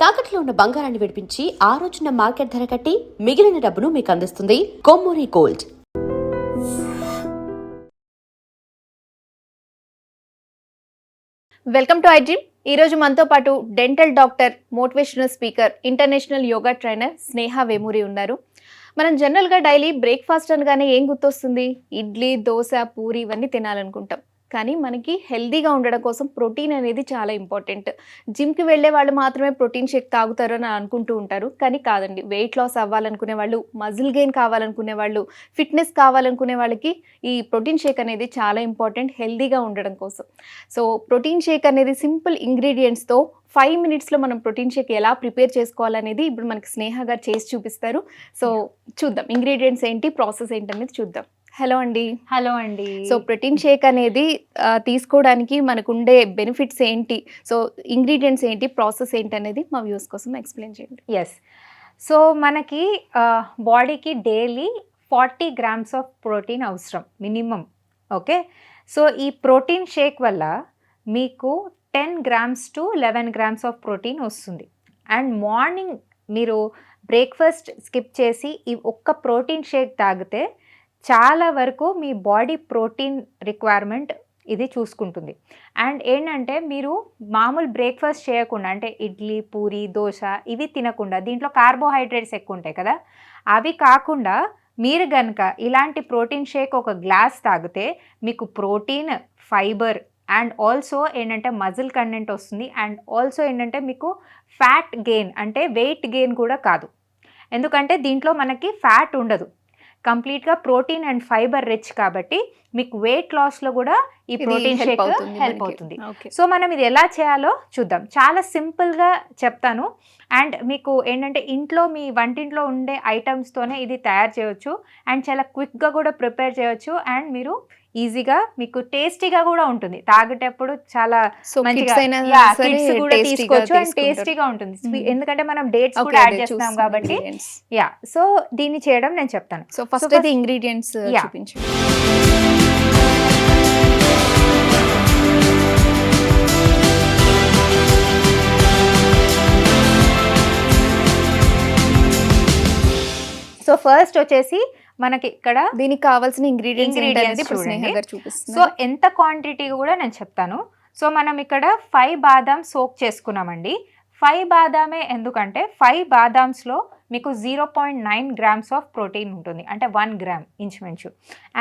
తాకట్లో ఉన్న బంగారాన్ని విడిపించి ఆ రోజున మార్కెట్ ధర కట్టి మిగిలిన డబ్బును మీకు అందిస్తుంది Kommuri gold. Welcome to iDream. ఈరోజు మనతో పాటు dental doctor, motivational speaker, international yoga trainer Sneha Vemuri ఉన్నారు. మనం జనరల్గా డైలీ బ్రేక్ఫాస్ట్ అనగానే ఏం గుర్తొస్తుంది? ఇడ్లీ, దోశ, పూరి ఇవన్నీ తినాలనుకుంటాం. కానీ మనకి హెల్తీగా ఉండడం కోసం ప్రోటీన్ అనేది చాలా ఇంపార్టెంట్. జిమ్కి వెళ్ళే వాళ్ళు మాత్రమే ప్రోటీన్ షేక్ తాగుతారు అని అనుకుంటూ ఉంటారు. కానీ కాదండి, వెయిట్ లాస్ అవ్వాలనుకునే వాళ్ళు, మజిల్ గెయిన్ కావాలనుకునే వాళ్ళు, ఫిట్నెస్ కావాలనుకునే వాళ్ళకి ఈ ప్రోటీన్ షేక్ అనేది చాలా ఇంపార్టెంట్ హెల్తీగా ఉండడం కోసం. సో ప్రోటీన్ షేక్ అనేది సింపుల్ ఇంగ్రీడియంట్స్తో 5 మినిట్స్లో మనం ప్రోటీన్ షేక్ ఎలా ప్రిపేర్ చేసుకోవాలనేది ఇప్పుడు మనకి స్నేహ గారు చేసి చూపిస్తారు. సో చూద్దాం ఇంగ్రీడియంట్స్ ఏంటి, ప్రాసెస్ ఏంటి అనేది చూద్దాం. హలో అండి. హలో అండి. సో ప్రోటీన్ షేక్ అనేది తీసుకోవడానికి మనకు ఉండే బెనిఫిట్స్ ఏంటి, సో ఇంగ్రీడియంట్స్ ఏంటి, ప్రాసెస్ ఏంటి అనేది మా వ్యూస్ కోసం ఎక్స్ప్లెయిన్ చేయండి. ఎస్, సో మనకి బాడీకి డైలీ 40 గ్రామ్స్ ఆఫ్ ప్రోటీన్ అవసరం మినిమం. ఓకే, సో ఈ ప్రోటీన్ షేక్ వల్ల మీకు 10 grams to 11 grams of protein వస్తుంది. అండ్ మార్నింగ్ మీరు బ్రేక్ఫాస్ట్ స్కిప్ చేసి ఈ ఒక్క ప్రోటీన్ షేక్ తాగితే చాలా వరకు మీ బాడీ ప్రోటీన్ రిక్వైర్మెంట్ ఇది చూసుకుంటుంది. అండ్ ఏంటంటే మీరు మామూలు బ్రేక్ఫాస్ట్ చేయకుండా, అంటే ఇడ్లీ, పూరి, దోశ ఇవి తినకుండా, దీంట్లో కార్బోహైడ్రేట్స్ ఎక్కువ ఉంటాయి కదా, అవి కాకుండా మీరు కనుక ఇలాంటి ప్రోటీన్ షేక్ ఒక గ్లాస్ తాగితే మీకు ప్రోటీన్, ఫైబర్ అండ్ ఆల్సో ఏంటంటే మజిల్ కంటెంట్ వస్తుంది. అండ్ ఆల్సో ఏంటంటే మీకు ఫ్యాట్ గెయిన్, అంటే వెయిట్ గెయిన్ కూడా కాదు, ఎందుకంటే దీంట్లో మనకి ఫ్యాట్ ఉండదు, కంప్లీట్గా ప్రోటీన్ అండ్ ఫైబర్ రిచ్ కాబట్టి మీకు వెయిట్ లాస్లో కూడా ఈ ప్రోటీన్ షేక్ హెల్ప్ అవుతుంది. సో మనం ఇది ఎలా చేయాలో చూద్దాం. చాలా సింపుల్గా చెప్తాను. అండ్ మీకు ఏంటంటే ఇంట్లో మీ వంటింట్లో ఉండే ఐటమ్స్తోనే ఇది తయారు చేయవచ్చు. అండ్ చాలా క్విక్గా కూడా ప్రిపేర్ చేయవచ్చు. అండ్ మీరు ఈజీగా, మీకు టేస్టీగా కూడా ఉంటుంది. తాగేటప్పుడు చాలా మంచిగా కిడ్స్ కూడా తీసుకోవచ్చు అండ్ టేస్టీగా ఉంటుంది. ఎందుకంటే మనం డేట్స్ కూడా యాడ్ చేస్తున్నాం కాబట్టి. యా, సో దీన్ని చేయడం నేను చెప్తాను. సో ఫస్ట్ అయితే ఇంగ్రీడియంట్స్ చూపించండి. సో ఫస్ట్ వచ్చేసి మనకి ఇక్కడ దీనికి కావాల్సిన ఇంగ్రీడియంట్స్ సో ఎంత క్వాంటిటీ కూడా నేను చెప్తాను. సో మనం ఇక్కడ 5 బాదాం సోక్ చేసుకున్నామండి. 5 బాదామే ఎందుకంటే 5 బాదామ్స్లో మీకు 0.9 గ్రామ్స్ ఆఫ్ ప్రోటీన్ ఉంటుంది, అంటే 1 గ్రామ్ ఇంచుమించు.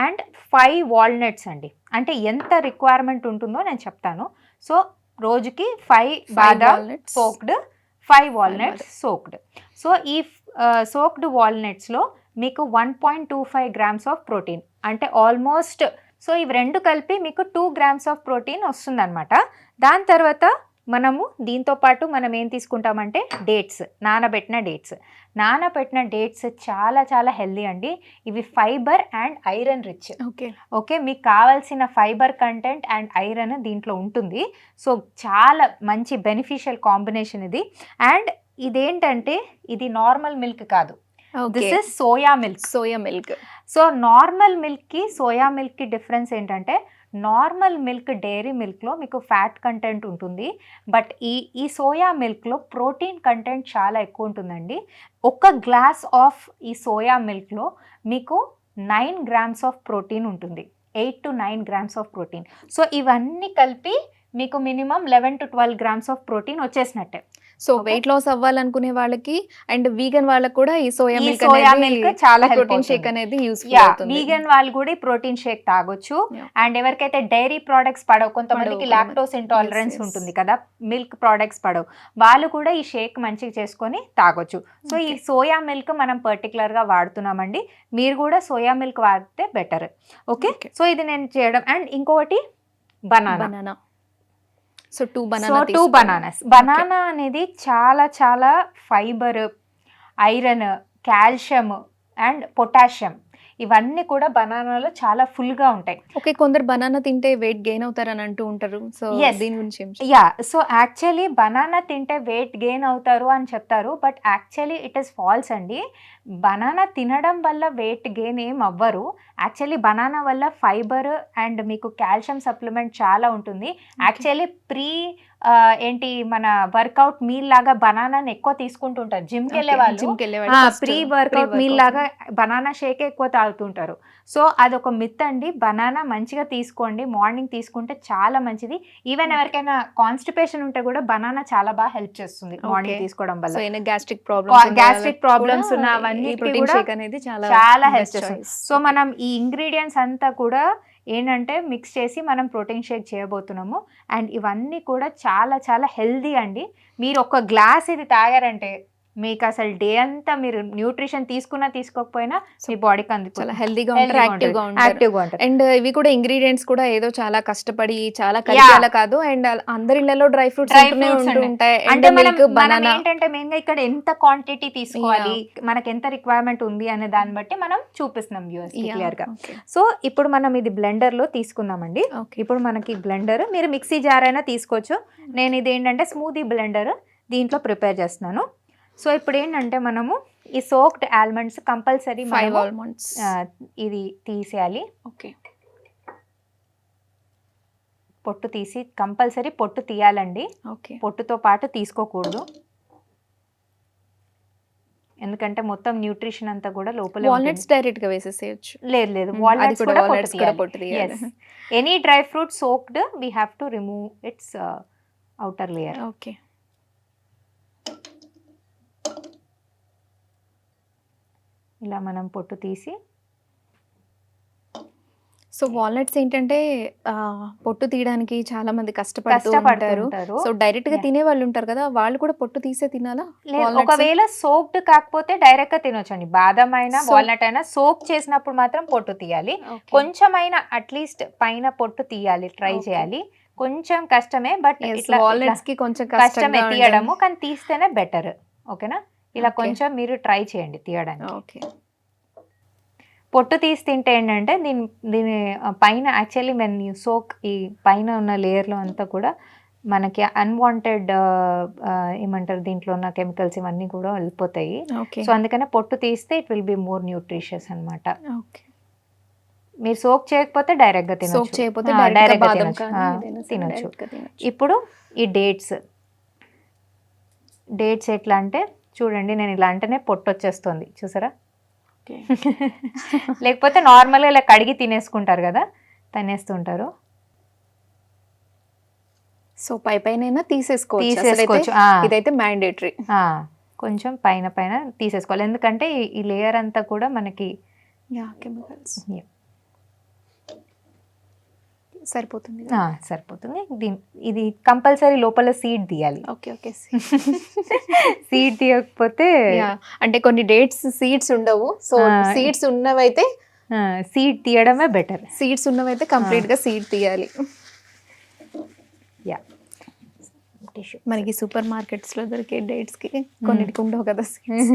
అండ్ 5 వాల్నట్స్ అండి, అంటే ఎంత రిక్వైర్మెంట్ ఉంటుందో నేను చెప్తాను. సో రోజుకి 5 బాదాం సోక్డ్, 5 వాల్నట్స్ సోక్డ్. సో ఈ సోక్డ్ వాల్నట్స్లో మీకు 1.25 గ్రామ్స్ ఆఫ్ ప్రోటీన్, అంటే ఆల్మోస్ట్, సో ఇవి రెండు కలిపి మీకు 2 గ్రామ్స్ ఆఫ్ ప్రోటీన్ వస్తుందన్నమాట. దాని తర్వాత మనము దీంతో పాటు మనం ఏం తీసుకుంటామంటే డేట్స్, నానబెట్టిన డేట్స్ చాలా చాలా హెల్దీ అండి. ఇవి fibre and iron rich. Okay, మీకు కావాల్సిన ఫైబర్ కంటెంట్ అండ్ ఐరన్ దీంట్లో ఉంటుంది. సో చాలా మంచి బెనిఫిషియల్ కాంబినేషన్ ఇది. అండ్ ఇదేంటంటే ఇది నార్మల్ మిల్క్ కాదు, this is soya milk. So normal మిల్క్కి సోయా మిల్క్కి డిఫరెన్స్ ఏంటంటే, నార్మల్ మిల్క్ డైరీ మిల్క్లో మీకు ఫ్యాట్ కంటెంట్ ఉంటుంది, బట్ ఈ సోయా మిల్క్లో ప్రోటీన్ కంటెంట్ చాలా ఎక్కువ ఉంటుందండి. ఒక గ్లాస్ ఆఫ్ ఈ సోయా మిల్క్లో మీకు 9 గ్రామ్స్ ఆఫ్ ప్రోటీన్ ఉంటుంది, 8 to 9 grams of protein. So ఇవన్నీ కలిపి మీకు minimum 11 to 12 grams of protein వచ్చేసినట్టే. సో వెయిట్ లాస్ అవ్వాలనుకునే వాళ్ళకి అండ్ వీగన్ వాళ్ళకి కూడా ఈ సోయా మిల్క్ చాలా ప్రోటీన్ షేక్ అనేది యూస్ఫుల్ అవుతుంది. వీగన్ వాళ్ళు కూడా ఈ ప్రోటీన్ షేక్ తాగొచ్చు. అండ్ ఎవరికైతే డైరీ ప్రోడక్ట్స్ పడవు, కొంతమందికి లాక్టోస్ ఇంటాలరెన్స్ ఉంటుంది కదా, మిల్క్ ప్రోడక్ట్స్ పడవు, వాళ్ళు కూడా ఈ షేక్ మంచిగా చేసుకొని తాగొచ్చు. సో ఈ సోయా మిల్క్ మనం పర్టికులర్ గా వాడుతున్నామండి, మీరు కూడా సోయా మిల్క్ వాడితే బెటర్. ఓకే, సో ఇది నేను చేయడం. అండ్ ఇంకొకటి బనానా. So 2 bananas. బనానా అనేది చాలా చాలా fibre, iron, calcium and potassium ఇవన్నీ కూడా బనానాలో చాలా ఫుల్గా ఉంటాయి. ఓకే, కొందరు బనానా తింటే వెయిట్ గెయిన్ అవుతారని అంటూ ఉంటారు. సో దీని గురించి సో యాక్చువల్లీ బనానా తింటే వెయిట్ గెయిన్ అవుతారు అని చెప్తారు, but actually it is false అండి. బనానా తినడం వల్ల వెయిట్ గెయిన్ ఏం అవ్వరు. యాక్చువల్లీ బనానా వల్ల ఫైబర్ అండ్ మీకు కాల్షియం సప్లిమెంట్ చాలా ఉంటుంది. యాక్చువల్లీ ఏంటి మన వర్కౌట్ మీల్ లాగా బనానాని ఎక్కువ తీసుకుంటుంటారు జిమ్కి వెళ్ళే వాళ్ళు. జిమ్కి వెళ్ళే ప్రీ వర్కౌట్ మీల్ లాగా బనానా షేక్ ఎక్కువ తాగుతుంటారు. సో అదొక మిత్ అండి. బనానా మంచిగా తీసుకోండి, మార్నింగ్ తీసుకుంటే చాలా మంచిది. ఈవెన్ ఎవరికైనా కాన్స్టిపేషన్ ఉంటే కూడా బనానా చాలా బాగా హెల్ప్ చేస్తుంది మార్నింగ్ తీసుకోవడం వల్ల. గ్యాస్ట్రిక్ ప్రాబ్లమ్స్ ఉన్న అవన్నీ కూడా చాలా హెల్ప్ చేస్తుంది. సో మనం ఈ ఇంగ్రీడియంట్స్ అంతా కూడా ఏంటంటే మిక్స్ చేసి మనం ప్రోటీన్ షేక్ చేయబోతున్నాము. అండ్ ఇవన్నీ కూడా చాలా చాలా హెల్దీ అండి. మీరు ఒక గ్లాస్ ఇది తాగారంటే మీకు అసలు డే అంతా మీరు న్యూట్రిషన్ తీసుకున్నా తీసుకోకపోయినా మీ బాడీకి అందుకు చాలా హెల్దీగా ఉంటారు, యాక్టివ్గా ఉంటారు. అండ్ ఇవి కూడా ఇంగ్రీడియంట్స్ కూడా ఏదో చాలా కష్టపడి చాలా కలిపేలా కాదు. అండ్ అందరి ఇళ్లలో డ్రై ఫ్రూట్స్ ఉంటాయి. అంటే మనం ఏంటంటే మెయిన్ గా ఇక్కడ ఎంత క్వాంటిటీ తీసుకోవాలి, మనకి ఎంత రిక్వైర్మెంట్ ఉంది అనే దాన్ని బట్టి మనం చూపిస్తున్నాం వ్యూవర్స్ క్లియర్ గా. సో ఇప్పుడు మనం ఇది బ్లెండర్ లో తీసుకుందామండి. ఇప్పుడు మనకి బ్లెండర్, మీరు మిక్సీ జార్ అయినా తీసుకోవచ్చు. నేను ఇది ఏంటంటే స్మూదీ బ్లెండర్ దీంట్లో ప్రిపేర్ చేస్తున్నాను. సో ఇప్పుడు ఏంటంటే మనము ఈ సోక్డ్ ఆల్మండ్స్ కంపల్సరీ 5 ఆల్మండ్స్ ఇది తీసేయాలి. ఓకే, పొట్టు తీసి కంపల్సరీ పొట్టు తీయాలండి. ఓకే, పొట్టుతో పాటు తీసుకోకూడదు, ఎందుకంటే మొత్తం న్యూట్రిషన్ అంతా కూడా లోపల. వాల్నట్స్ డైరెక్ట్ గా వేసేసేయచ్చు. లేదు వాల్నట్స్ కూడా పొట్టు తీయాలి. Any dry fruit soaked we have to remove it's outer layer. Okay, ఇలా మనం పొట్టు తీసి. సో వాల్నట్స్ ఏంటంటే పొట్టు తీయడానికి చాలా మంది కష్టపడుతుంటారు. సో డైరెక్ట్ గా తినే వాళ్ళు ఉంటారు కదా, వాళ్ళు కూడా పొట్టు తీసే తినాలా? ఒకవేళ సోక్డ్ కాకపోతే డైరెక్ట్ గా తినొచ్చండి. బాదం అయినా వాల్నట్ అయినా సోక్ చేసినప్పుడు మాత్రం పొట్టు తీయాలి. కొంచెమైనా అట్లీస్ట్ పైన పొట్టు తీయాలి, ట్రై చేయాలి. కొంచెం కష్టమే, బట్ వాల్నట్స్ కి కొంచెం కష్టమే తీయడము, కానీ తీస్తేనే బెటర్. ఓకేనా, ఇలా కొంచెం మీరు ట్రై చేయండి తీయడానికి. ఓకే, పొట్టు తీసి తింటే ఏంటంటే దీని పైన యాక్చువల్లీ మెన్ సోక్ ఈ పైన ఉన్న లేయర్లో అంతా కూడా మనకి అన్వాంటెడ్ ఏమంటారు దీంట్లో ఉన్న కెమికల్స్ ఇవన్నీ కూడా వెళ్ళిపోతాయి. సో అందుకనే పొట్టు తీస్తే it will be more nutritious అనమాట. మీరు సోక్ చేయకపోతే డైరెక్ట్ గా తినొచ్చు. ఇప్పుడు ఈ డేట్స్ ఎట్లా అంటే చూడండి, నేను ఇలా అంటేనే పొట్టు వచ్చేస్తుంది చూసారా. లేకపోతే నార్మల్గా ఇలా కడిగి తినేసుకుంటారు కదా, తినేస్తుంటారు. సో పైన తీసేసుకోవచ్చు. ఇదైతే మ్యాండేటరీ. కొంచెం పైన తీసేసుకోవాలి, ఎందుకంటే ఈ లేయర్ అంతా కూడా మనకి కెమికల్స్ సరిపోతుంది. ఇది కంపల్సరీ లోపల సీడ్ తీయాలి. ఓకే, సీడ్ తీయకపోతే అంటే కొన్ని డేట్స్ సీడ్స్ ఉండవు. సో సీడ్స్ ఉన్నవైతే సీడ్ తీయడమే బెటర్. సీడ్స్ ఉన్నవైతే కంప్లీట్ గా సీడ్ తీయాలి. మనకి సూపర్ మార్కెట్స్ లో దొరికే డేట్స్ కి కొన్నిటికి ఉండవు కదా సీడ్స్.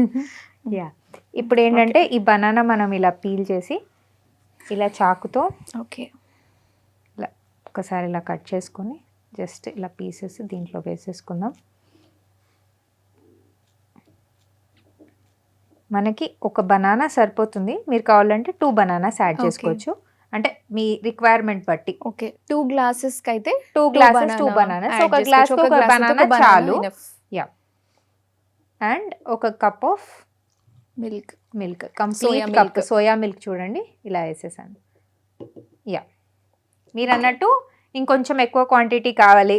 ఇప్పుడు ఏంటంటే ఈ బనానా మనం ఇలా పీల్ చేసి ఇలా చాకుతో ఇలా ఒకసారి ఇలా కట్ చేసుకొని జస్ట్ ఇలా పీసెస్ దీంట్లో వేసేసుకుందాం. మనకి ఒక బనానా సరిపోతుంది, మీరు కావాలంటే 2 బనానాస్ యాడ్ చేసుకోవచ్చు, అంటే మీ రిక్వైర్మెంట్ బట్టి. ఓకే, 2 గ్లాసెస్ కి అయితే 2 గ్లాసెస్ 2 బనానాస్, ఒక గ్లాస్ ఒక బనానా చాలు. అండ్ ఒక cup of milk complete cup soya milk చూడండి ఇలా వేసేసాను. మీరు అన్నట్టు ఇంకొంచెం ఎక్కువ క్వాంటిటీ కావాలి,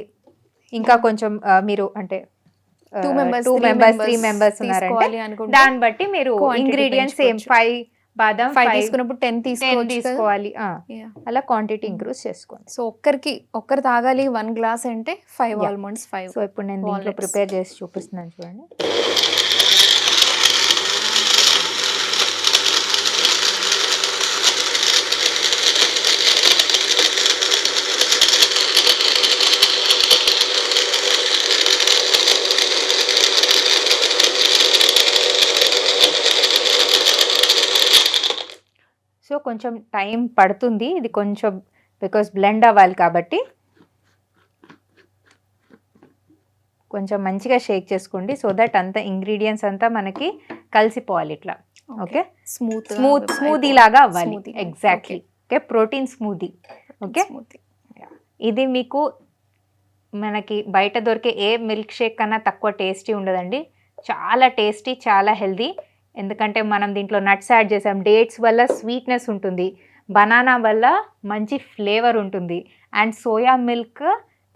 ఇంకా కొంచెం మీరు అంటే 2 members 3 members ఉన్నారంటే దాన్ని బట్టి మీరు ఇంగ్రీడియంట్స్ సేమ్ 5 బాదం 5 తీసుకున్నప్పుడు 10 తీసుకోవాలి. అలా క్వాంటిటీ ఇంక్రీజ్ చేసుకోండి. సో ఒక్కరు తాగాలి 1 గ్లాస్ అంటే 5 ఆల్మండ్స్ 5. సో ఇప్పుడు నేను దీంట్లో ప్రిపేర్ చేసి చూపిస్తున్నాను చూడండి. సో కొంచెం టైం పడుతుంది ఇది కొంచెం, బికాస్ బ్లెండ్ అవ్వాలి కాబట్టి కొంచెం మంచిగా షేక్ చేసుకోండి, సో దట్ అంతా ఇంగ్రీడియంట్స్ అంతా మనకి కలిసిపోవాలి ఇట్లా. ఓకే, స్మూదీ లాగా అవ్వాలి. Exactly. Okay, protein smoothie. Okay, ఇది మీకు మనకి బయట దొరికే ఏ మిల్క్ షేక్ కన్నా తక్కువ టేస్టీ ఉండదండి. చాలా టేస్టీ, చాలా హెల్దీ. ఎందుకంటే మనం దీంట్లో నట్స్ యాడ్ చేసాం. డేట్స్ వల్ల స్వీట్నెస్ ఉంటుంది, బనానా వల్ల మంచి ఫ్లేవర్ ఉంటుంది, అండ్ సోయా మిల్క్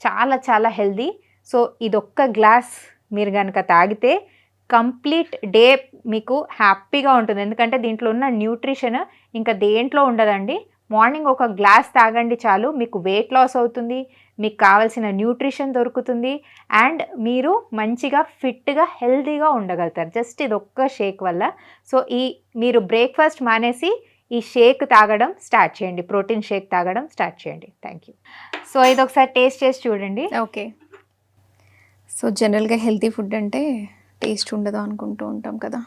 చాలా చాలా హెల్దీ. సో ఇదొక్క గ్లాస్ మీరు కనుక తాగితే కంప్లీట్ డే మీకు హ్యాపీగా ఉంటుంది. ఎందుకంటే దీంట్లో ఉన్న న్యూట్రిషన్ ఇంకా దేంట్లో ఉండదండి. మార్నింగ్ ఒక గ్లాస్ తాగండి చాలు, మీకు వెయిట్ లాస్ అవుతుంది, మీకు కావాల్సిన న్యూట్రిషన్ దొరుకుతుంది, అండ్ మీరు మంచిగా ఫిట్గా హెల్తీగా ఉండగలుగుతారు జస్ట్ ఇదొక్క షేక్ వల్ల. సో మీరు బ్రేక్ఫాస్ట్ మానేసి ఈ షేక్ తాగడం స్టార్ట్ చేయండి, ప్రోటీన్ షేక్ తాగడం స్టార్ట్ చేయండి. Thank you. సో ఇది ఒకసారి టేస్ట్ చేసి చూడండి. ఓకే. సో జనరల్గా హెల్తీ ఫుడ్ అంటే టేస్ట్ ఉండదు అనుకుంటూ ఉంటాం కదా.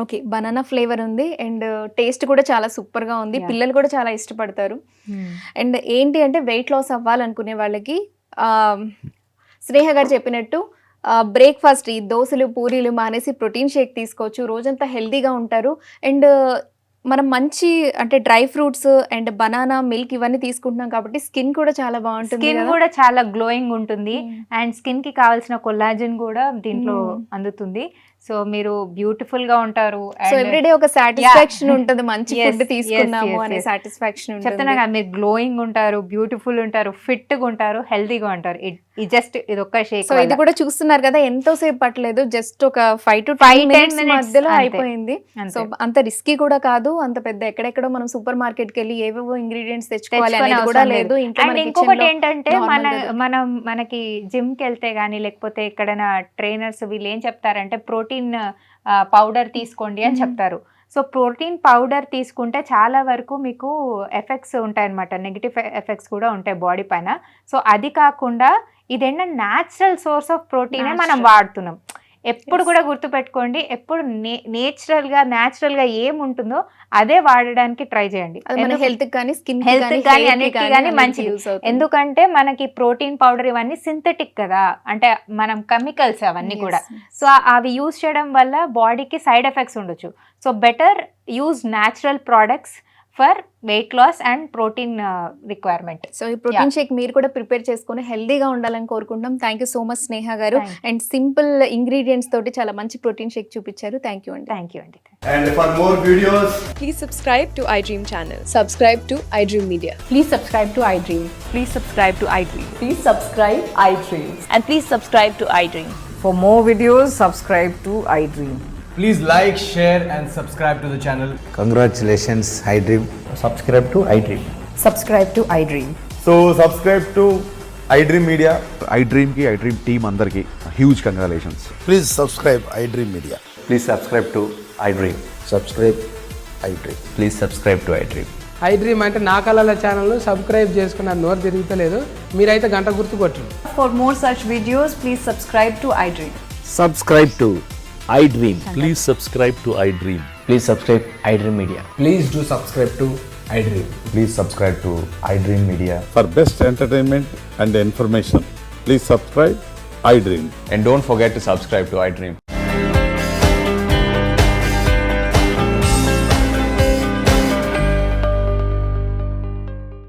ఓకే, బనానా ఫ్లేవర్ ఉంది అండ్ టేస్ట్ కూడా చాలా సూపర్గా ఉంది. Yeah. పిల్లలు కూడా చాలా ఇష్టపడతారు. అండ్ ఏంటి అంటే వెయిట్ లాస్ అవ్వాలనుకునే వాళ్ళకి స్నేహ గారు చెప్పినట్టు బ్రేక్ఫాస్ట్ ఈ దోశలు పూరీలు మానేసి ప్రోటీన్ షేక్ తీసుకోవచ్చు, రోజంతా హెల్తీగా ఉంటారు. అండ్ మనం మంచి అంటే dry fruits and banana milk ఇవన్నీ తీసుకుంటున్నాం కాబట్టి స్కిన్ కూడా చాలా బాగుంటుంది. స్కిన్ కూడా చాలా గ్లోయింగ్ ఉంటుంది, అండ్ స్కిన్ కి కావాల్సిన కొల్లాజన్ కూడా దీంట్లో అందుతుంది. సో మీరు బ్యూటిఫుల్ గా ఉంటారు. సో ఎవ్రీడే ఒక సాటిస్ఫాక్షన్ ఉంటుంది, మంచి ఫుడ్ తీసుకున్నాము అనే సాటిస్ఫాక్షన్. చెప్తున్నా కదా, మీరు గ్లోయింగ్ ఉంటారు, బ్యూటిఫుల్ ఉంటారు, ఫిట్ గా ఉంటారు, హెల్తీగా ఉంటారు. జస్ట్ ఇది ఒక్క షేక్. సో ఇది కూడా చూస్తున్నారు కదా, ఎంతో సేపు పట్టలేదు, జస్ట్ ఒక 5 to 10 minutes మధ్యలో అయిపోయింది. సో అంత రిస్కీ కూడా కాదు, అంత పెద్ద ఎక్కడెక్కడో మనం సూపర్ మార్కెట్ కి వెళ్ళి ఏవేవో ఇంగ్రీడియంట్స్ తెచ్చుకోవాలి అనేది కూడా లేదు. ఇంకొకటి ఏంటంటే మనకి జిమ్ కి వెళ్తే గానీ లేకపోతే ఎక్కడైనా ట్రైనర్స్ వీళ్ళు ఏం చెప్తారంటే ప్రోటీన్ పౌడర్ తీసుకోండి అని చెప్తారు. సో ప్రోటీన్ పౌడర్ తీసుకుంటే చాలా వరకు మీకు ఎఫెక్ట్స్ ఉంటాయి అన్నమాట, నెగిటివ్ ఎఫెక్ట్స్ కూడా ఉంటాయి బాడీ పైన. సో అది కాకుండా ఇదేంటంటే న్యాచురల్ సోర్స్ ఆఫ్ ప్రోటీనే మనం వాడుతున్నాం. ఎప్పుడు కూడా గుర్తుపెట్టుకోండి, ఎప్పుడు న్యాచురల్ గా ఏముంటుందో అదే వాడడానికి ట్రై చేయండి. హెల్త్ కానీ స్కిన్ అన్నిటికీ కానీ మంచిది. ఎందుకంటే మనకి ప్రోటీన్ పౌడర్ ఇవన్నీ సింథటిక్ కదా, అంటే మనం కెమికల్స్ అవన్నీ కూడా. సో అవి యూజ్ చేయడం వల్ల బాడీకి సైడ్ ఎఫెక్ట్స్ ఉండొచ్చు. So better use natural products for weight loss and protein requirement. So ఈ ప్రోటీన్ షేక్ మీరు కూడా ప్రిపేర్ చేసుకుని హెల్దీగా ఉండాలని కోరుకుంటాం. Thank you so much Sneha గారు. అండ్ సింపుల్ ఇంగ్రీడియంట్స్ తోటి చాలా మంచి ప్రోటీన్ షేక్ చూపించారు. థ్యాంక్ యూ అండి. థ్యాంక్ యూ అండి. And for more videos, Please subscribe to iDream channel. Subscribe to iDream Media. Please subscribe to iDream. Please subscribe to iDream. Please subscribe iDream. And please subscribe to iDream. For more videos, subscribe to iDream. please like, share and subscribe to the channel. Congratulations, iDream. Subscribe to iDream. Subscribe to iDream. So subscribe to iDream Media. iDream ki iDream team andarki huge congratulations. Please subscribe iDream Media. Please subscribe to iDream. Subscribe iDream. Please subscribe to iDream. iDream అంటే నా కళల channel subscribe చేసుకున్న నోరు తిరుగుతలేదు, మీరైతే గంట గుర్తు కొట్టండి. For more such videos, please subscribe to iDream. Subscribe to iDream. Please subscribe to iDream. Please subscribe iDream Media. Please do subscribe to iDream. Please subscribe to iDream Media. For best entertainment and information, please subscribe iDream. And don't forget to subscribe to iDream.